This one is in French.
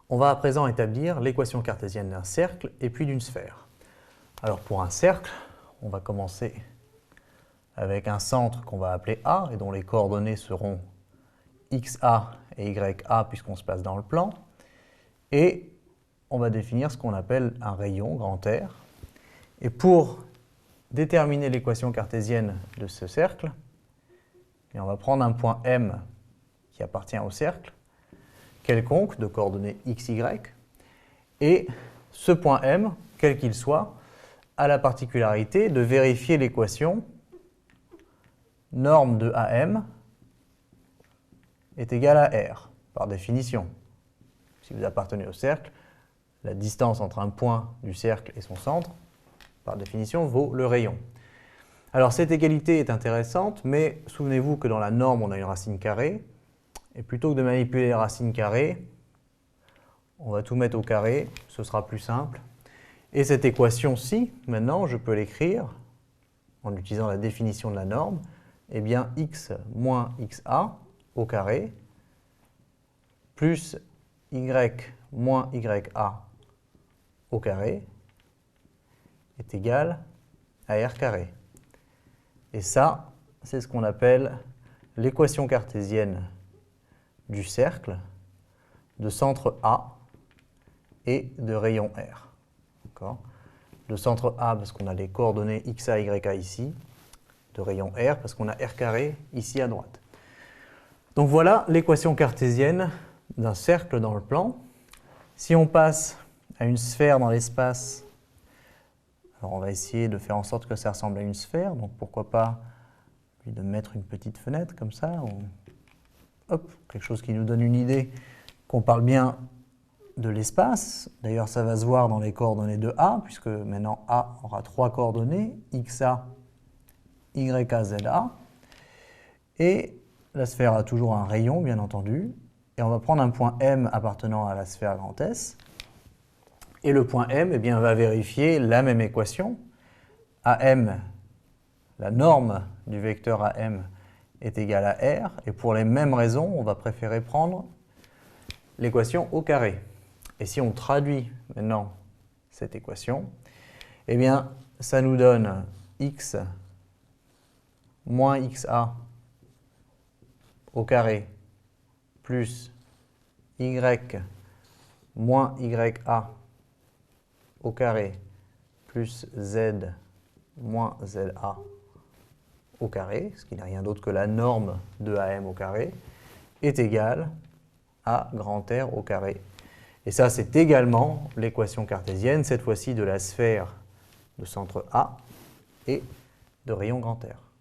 On va à présent établir l'équation cartésienne d'un cercle et puis d'une sphère. Alors pour un cercle, on va commencer avec un centre qu'on va appeler A et dont les coordonnées seront XA et YA puisqu'on se place dans le plan. Et on va définir ce qu'on appelle un rayon, grand R. Et pour déterminer l'équation cartésienne de ce cercle, on va prendre un point M qui appartient au cercle, quelconque de coordonnées x, y, et ce point M, quel qu'il soit, a la particularité de vérifier l'équation norme de AM est égale à R, par définition. Si vous appartenez au cercle, la distance entre un point du cercle et son centre, par définition, vaut le rayon. Alors cette égalité est intéressante, mais souvenez-vous que dans la norme, on a une racine carrée, et plutôt que de manipuler les racines carrées, on va tout mettre au carré, ce sera plus simple. Et cette équation-ci, maintenant, je peux l'écrire, en utilisant la définition de la norme, eh bien x moins xa au carré, plus y moins ya au carré, est égal à r carré. Et ça, c'est ce qu'on appelle l'équation cartésienne du cercle de centre A et de rayon R. De centre A parce qu'on a les coordonnées xa, ya ici, de rayon R parce qu'on a r carré ici à droite. Donc voilà l'équation cartésienne d'un cercle dans le plan. Si on passe à une sphère dans l'espace, alors on va essayer de faire en sorte que ça ressemble à une sphère, donc pourquoi pas de mettre une petite fenêtre comme ça, ou hop, quelque chose qui nous donne une idée qu'on parle bien de l'espace. D'ailleurs, ça va se voir dans les coordonnées de A, puisque maintenant A aura trois coordonnées, xa, ya, za. Et la sphère a toujours un rayon, bien entendu. Et on va prendre un point M appartenant à la sphère grand S. Et le point M eh bien, va vérifier la même équation. AM, la norme du vecteur AM, est égale à R. Et pour les mêmes raisons, on va préférer prendre l'équation au carré. Et si on traduit maintenant cette équation, eh bien, ça nous donne x moins xa au carré plus y moins ya au carré plus z moins za au carré, ce qui n'est rien d'autre que la norme de AM au carré, est égal à grand R au carré. Et ça, c'est également l'équation cartésienne, cette fois-ci de la sphère de centre A et de rayon grand R.